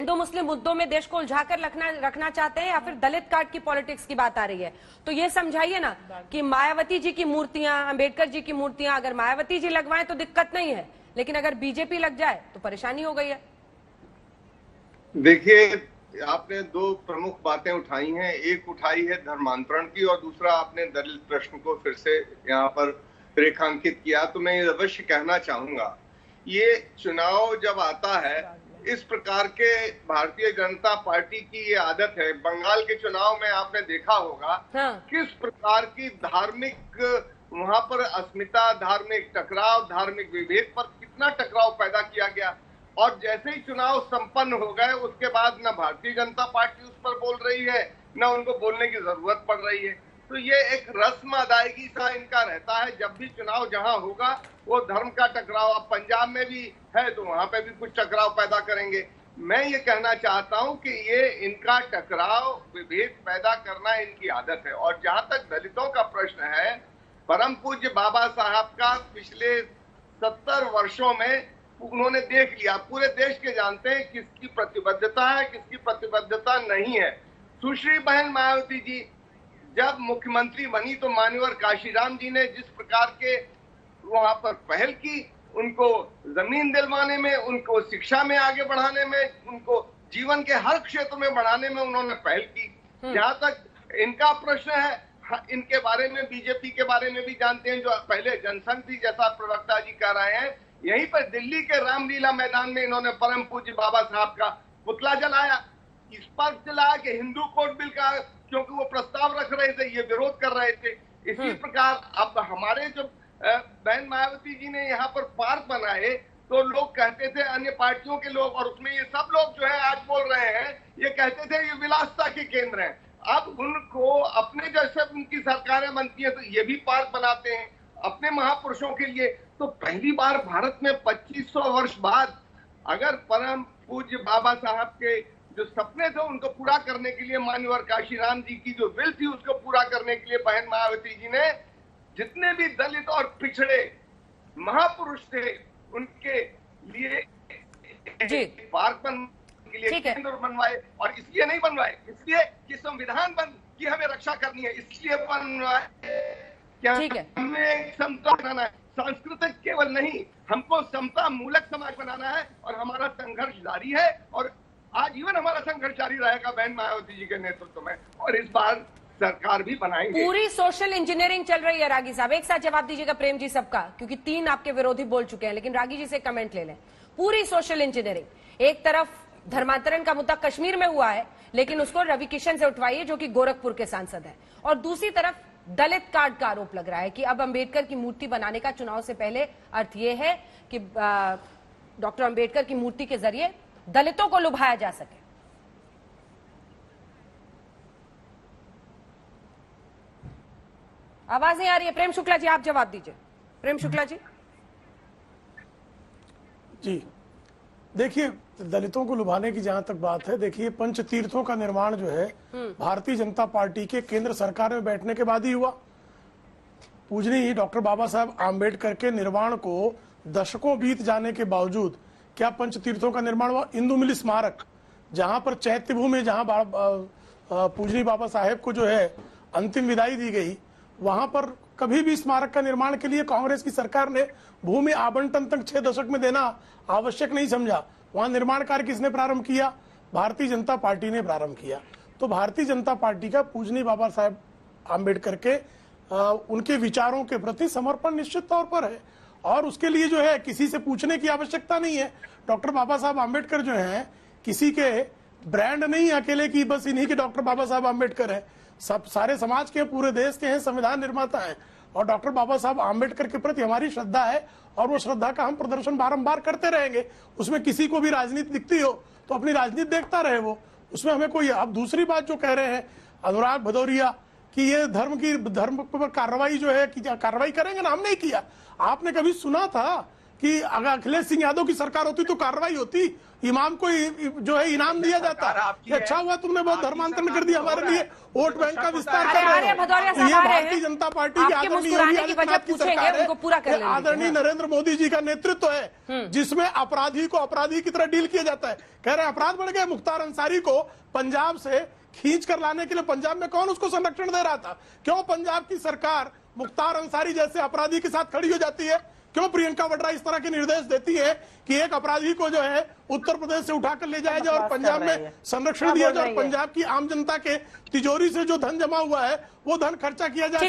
हिंदू मुस्लिम मुद्दों में देश को उलझाकर रखना चाहते हैं या फिर दलित कार्ड की पॉलिटिक्स की बात आ रही है? तो ये समझाइए ना कि मायावती जी की मूर्तियां, अंबेडकर जी की मूर्तियां अगर मायावती जी लगवाएं तो दिक्कत नहीं है, लेकिन अगर बीजेपी लग जाए तो परेशानी हो गई है। देखिए, आपने दो प्रमुख बातें उठाई हैं। एक उठाई है धर्मांतरण की और दूसरा आपने दलित प्रश्न को फिर से यहाँ पर रेखांकित किया। तो मैं अवश्य कहना चाहूंगा, ये चुनाव जब आता है, इस प्रकार के भारतीय जनता पार्टी की ये आदत है। बंगाल के चुनाव में आपने देखा होगा किस प्रकार की धार्मिक वहां पर अस्मिता, धार्मिक टकराव, धार्मिक विभेद पर कितना टकराव पैदा किया गया। और जैसे ही चुनाव संपन्न हो गए उसके बाद न भारतीय जनता पार्टी उस पर बोल रही है, न उनको बोलने की जरूरत पड़ रही है। तो ये एक रस्म अदायगी सा इनका रहता है। जब भी चुनाव जहां होगा वो धर्म का टकराव, अब पंजाब में भी है तो वहां पे भी कुछ टकराव पैदा करेंगे। मैं ये कहना चाहता हूं कि ये इनका टकराव, विभेद पैदा करना इनकी आदत है। और जहां तक दलितों का प्रश्न है, परम पूज्य बाबा साहब का पिछले 70 वर्षों में उन्होंने देख लिया, पूरे देश के जानते हैं किसकी प्रतिबद्धता है, किसकी प्रतिबद्धता नहीं है। सुश्री बहन मायावती जी जब मुख्यमंत्री बनी तो मान्यवर काशीराम जी ने जिस प्रकार के वहां पर पहल की, उनको जमीन दिलवाने में, उनको शिक्षा में आगे बढ़ाने में, उनको जीवन के हर क्षेत्र में बढ़ाने में उन्होंने पहल की। जहां तक इनका प्रश्न है, इनके बारे में, बीजेपी के बारे में भी जानते हैं, जो पहले जनसंघ थी, जैसा प्रवक्ता जी कह रहे हैं। यहीं पर दिल्ली के रामलीला मैदान में इन्होंने परम पूज्य बाबा साहब का पुतला जलाया। इस पर जलाया कि हिंदू कोड बिल का, क्योंकि वो प्रस्ताव रख रहे थे, ये विरोध कर रहे थे। इसी प्रकार अब हमारे जो बहन मायावती जी ने यहाँ पर पार्क बनाए तो लोग कहते थे, अन्य पार्टियों के लोग, और उसमें ये सब लोग जो है आज बोल रहे हैं, ये कहते थे ये विलासता के केंद्र हैं। अब उनको अपने जैसे उनकी सरकारें बनती है तो ये भी पार्क बनाते हैं अपने महापुरुषों के लिए। तो पहली बार भारत में 2500 वर्ष बाद अगर परम पूज्य बाबा साहब के जो सपने थे उनको पूरा करने के लिए, मान्यवर काशीराम जी की जो विल थी उसको पूरा करने के लिए बहन मायावती जी ने जितने भी दलित और पिछड़े महापुरुष थे उनके लिए पार्क के लिए केंद्र बनवाए। और इसलिए नहीं बनवाए, इसलिए कि संविधान की हमें रक्षा करनी है, इसलिए बनवाए। क्या हमें समता बनाना है, सांस्कृतिक केवल नहीं, हमको समता मूलक समाज बनाना है। और हमारा संघर्ष जारी है और आजीवन हमारा संघर्ष जारी रहेगा बहन मायावती जी के नेतृत्व में। और इस बार सरकार भी बनाएंगे। पूरी सोशल इंजीनियरिंग चल रही है। रागी साहब एक साथ जवाब दीजिएगा, प्रेम जी सबका, क्योंकि 3 आपके विरोधी बोल चुके हैं, लेकिन रागी जी से कमेंट ले लें। पूरी सोशल इंजीनियरिंग, एक तरफ धर्मांतरण का मुद्दा कश्मीर में हुआ है, लेकिन उसको रवि किशन से उठवाइए जो कि गोरखपुर के सांसद हैं, और दूसरी तरफ दलित कार्ड का आरोप लग रहा है कि अब अंबेडकर की मूर्ति बनाने का चुनाव से पहले अर्थ यह है कि डॉक्टर अंबेडकर की मूर्ति के जरिए दलितों को लुभाया जा सके। आवाज नहीं आ रही है। प्रेम शुक्ला जी आप जवाब दीजिए। प्रेम शुक्ला जी। जी देखिए, दलितों को लुभाने की जहां तक बात है, देखिए पंच तीर्थों का निर्माण जो है भारतीय जनता पार्टी के केंद्र सरकार में बैठने के बाद ही हुआ। पूजनीय डॉक्टर बाबा साहब आम्बेडकर के निर्माण को दशकों बीत जाने के बावजूद क्या पंच तीर्थों का निर्माण हुआ? इंदु मिल स्मारक, जहां पर चैत्य भूमि, जहां पूजनीय बाबा साहेब को जो है अंतिम विदाई दी गई, वहां पर कभी भी स्मारक का निर्माण के लिए कांग्रेस की सरकार ने भूमि आवंटन तक 6 दशक में देना आवश्यक नहीं समझा। वहां निर्माण कार्य किसने प्रारंभ किया? भारतीय जनता पार्टी ने प्रारंभ किया। तो भारतीय जनता पार्टी का पूजनीय बाबा साहेब आम्बेडकर के उनके विचारों के प्रति समर्पण निश्चित तौर पर है, और उसके लिए जो है किसी से पूछने की आवश्यकता नहीं है। डॉक्टर बाबा साहब आम्बेडकर जो है किसी के ब्रांड नहीं अकेले की, बस इन्हीं के डॉक्टर बाबा साहब आम्बेडकर है, सब सारे समाज के, पूरे देश के हैं, संविधान निर्माता हैं। और डॉक्टर बाबा साहब आम्बेडकर के प्रति हमारी श्रद्धा है और वो श्रद्धा का हम प्रदर्शन बारंबार करते रहेंगे। उसमें किसी को भी राजनीति दिखती हो तो अपनी राजनीति देखता रहे वो, उसमें हमें कोई। अब दूसरी बात जो कह रहे हैं अनुराग भदौरिया कि ये धर्म पर कार्रवाई जो है कि कार्रवाई करेंगे ना, हम नहीं किया। आपने कभी सुना था कि अगर अखिलेश सिंह यादव की सरकार होती तो कार्रवाई होती, इमाम को जो है इनाम दिया जाता। अच्छा हुआ तुमने बहुत धर्मांतरण कर दिया हमारे लिए, वोट बैंक का विस्तार कर रहे हो। ये भारतीय जनता पार्टी की आदरणीय योगी आदित्यनाथ की सरकार है, आदरणीय नरेंद्र मोदी जी का नेतृत्व है, जिसमें अपराधी को अपराधी की तरह डील किया जाता है। कह रहे अपराध बढ़ गए, मुख्तार अंसारी को पंजाब से खींच कर लाने के लिए पंजाब में कौन उसको संरक्षण दे रहा था? क्यों पंजाब की सरकार मुख्तार अंसारी जैसे अपराधी के साथ खड़ी हो जाती है? क्यों प्रियंका वाड्रा इस तरह के निर्देश देती है कि एक अपराधी को जो है उत्तर प्रदेश से उठाकर ले जाया जाए और पंजाब में संरक्षण दिया जाए, और पंजाब की आम जनता के तिजोरी से जो धन जमा हुआ है वो धन खर्चा किया जाए।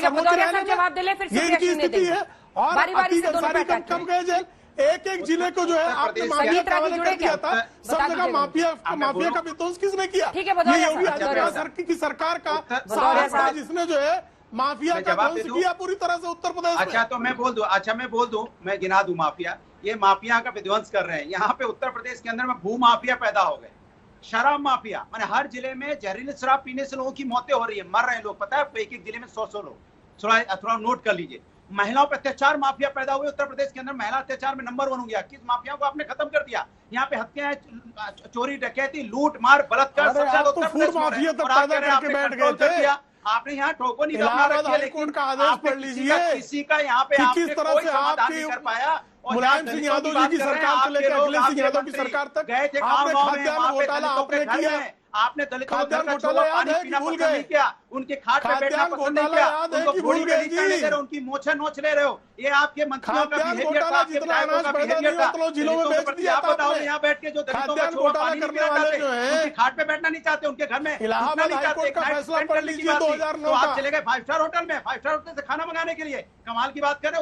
ये इनकी स्थिति है। और अतीक अंसारी कब गए जेल? एक एक जिले को जो है आपने माफिया का हवाले कर दिया था, सब जगह माफिया का विध्वंस किसने किया? ये योगी आदित्यनाथ की सरकार का, जिसने जो है माफिया का ध्वंस किया पूरी तरह से उत्तर प्रदेश में। अच्छा तो मैं बोल दूं, मैं गिना दूं माफिया, ये माफिया का विध्वंस कर रहे हैं। यहाँ पे उत्तर प्रदेश के अंदर में भू माफिया पैदा हो गए, शराब माफिया, माने हर जिले में जहरीली शराब पीने से लोगों की मौतें हो रही है, मर रहे हैं लोग, पता है एक एक जिले में 100 लोग। थोड़ा नोट कर लीजिए। महिलाओं पर अत्याचार माफिया पैदा हुए उत्तर प्रदेश के अंदर, महिला अत्याचार में नंबर 1 हो गया। किस माफिया को आपने खत्म कर दिया? यहाँ पे हत्याएं, चोरी, डकैती, लूट मार, बलात्कार सब ज्यादा उत्तर प्रदेश में हो रहे हैं। आपने यहाँ ठोको नहीं हाईकोर्ट का आदेश पढ़ लीजिए, किसी का यहाँ पे किस तरह से आपकी कर पाया। मुलायम सिंह यादव जी की सरकार से लेकर अखिलेश सिंह यादव की सरकार तक गए थे, आपने खाद्यान्न घोटाला आपने किया, आपने दलितों को खाद्यान्न घोटाला याद है कि भूल गए? उनके खाट पे बैठना पसंद नहीं किया, उनको भूल गए जी, उनकी मोछे नोच ले रहे हो। ये आपके मंत्रियों का बिहेवियर था, आपके विधायकों का बिहेवियर था। जिलों में बेच दिया आप बताओ, यहाँ बैठ के जो दलितों का छोड़ा पानी नहीं पिलाना चाहते, उनके खाट पे बैठना नहीं चाहते, उनके घर में इलाहाबाद हाईकोर्ट का फैसला पढ़ लीजिए 2009 का। आप चले गए 5 स्टार होटल में, 5 स्टार होटल से खाना मंगाने के लिए, कमाल की बात कर रहे हो।